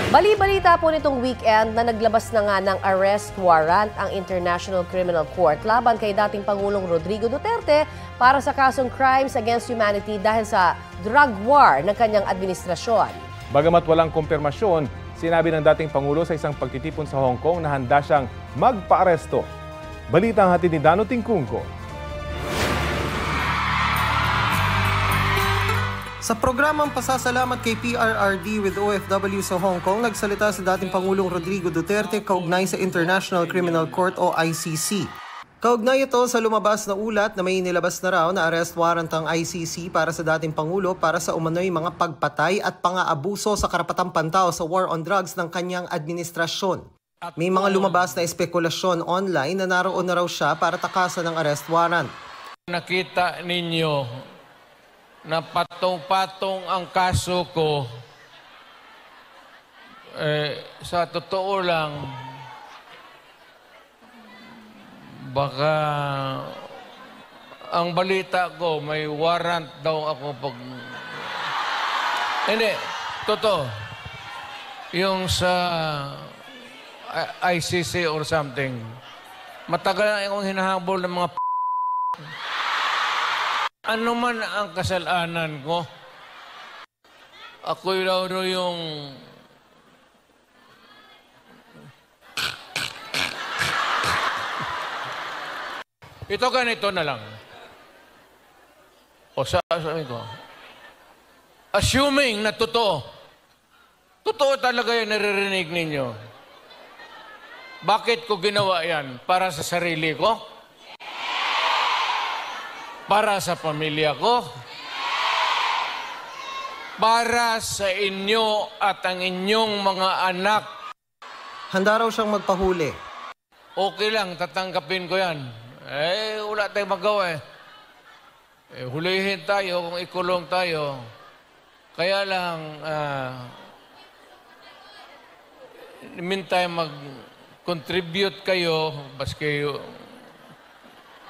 Bali-balita po nitong weekend na naglabas na nga ng arrest warrant ang International Criminal Court laban kay dating Pangulong Rodrigo Duterte para sa kasong crimes against humanity dahil sa drug war ng kanyang administrasyon. Bagamat walang kumpirmasyon, sinabi ng dating Pangulo sa isang pagtitipon sa Hong Kong na handa siyang magpa-aresto. Balita ang hatid ni Dano Tingkungko. Sa programang pasasalamat kay PRRD with OFW sa Hong Kong, nagsalita sa dating Pangulong Rodrigo Duterte kaugnay sa International Criminal Court o ICC. Kaugnay ito sa lumabas na ulat na may nilabas na raw na arrest warrant ang ICC para sa dating Pangulo para sa umano'y mga pagpatay at pang-aabuso sa karapatang pantao sa war on drugs ng kanyang administrasyon. May mga lumabas na espekulasyon online na naroon na raw siya para takasan ng arrest warrant. Nakita ninyo na patong-patong ang kaso ko, sa totoo lang, baka ang balita ko, may warrant daw ako pag... Hindi, totoo. Yung sa ICC or something, matagal na akong hinahabol ng mga ano man ang kasalanan ko, ako'y raw yung ito ganito na lang. O sabi ko, assuming na totoo talaga yung naririnig ninyo, bakit ko ginawa yan? Para sa sarili ko? Para sa pamilya ko, para sa inyo at ang inyong mga anak. Handa raw siyang magpahuli. Okay lang, tatanggapin ko yan. Wala tayong magawa hulihin tayo kung ikulong tayo. Kaya lang, meantime, mag-contribute kayo, baski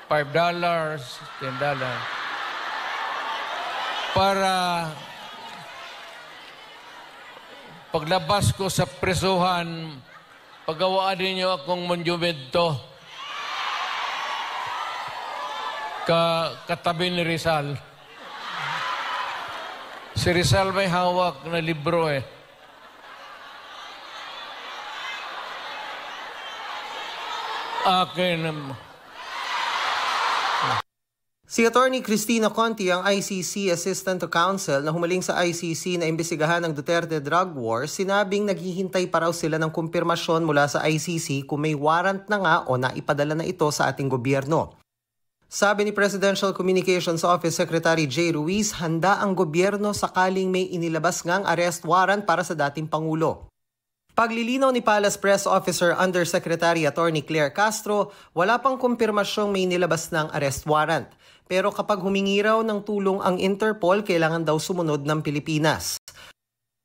$5, $10, para paglabas ko sa presuhan, pagawaan ninyo akong monumento katabi ni Rizal. Si Rizal may hawak na libro Akin Si Attorney Cristina Conti, ang ICC Assistant to Counsel na humaling sa ICC na imbestigahan ng Duterte drug war, sinabing naghihintay pa raw sila ng kumpirmasyon mula sa ICC kung may warrant na nga o naipadala na ito sa ating gobyerno. Sabi ni Presidential Communications Office Secretary Jay Ruiz, handa ang gobyerno sakaling may inilabas ngang arrest warrant para sa dating Pangulo. Paglilinaw ni Palace Press Officer Undersecretary Attorney Claire Castro, wala pang kumpirmasyong may nilabas ng arrest warrant. Pero kapag humingi raw ng tulong ang Interpol, kailangan daw sumunod ng Pilipinas.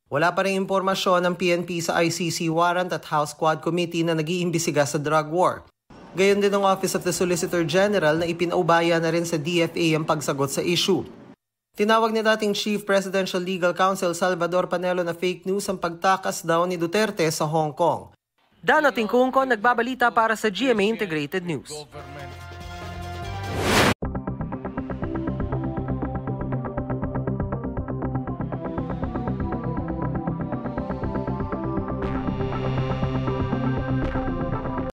Wala pa rin impormasyon ng PNP sa ICC warrant at House Quad Committee na nag-iimbestiga sa drug war. Gayon din ang Office of the Solicitor General na ipinaubaya na rin sa DFA ang pagsagot sa issue. Tinawag ni dating Chief Presidential Legal Counsel Salvador Panelo na fake news ang pagtakas daw ni Duterte sa Hong Kong. Dano Tingkungko, nagbabalita para sa GMA Integrated News.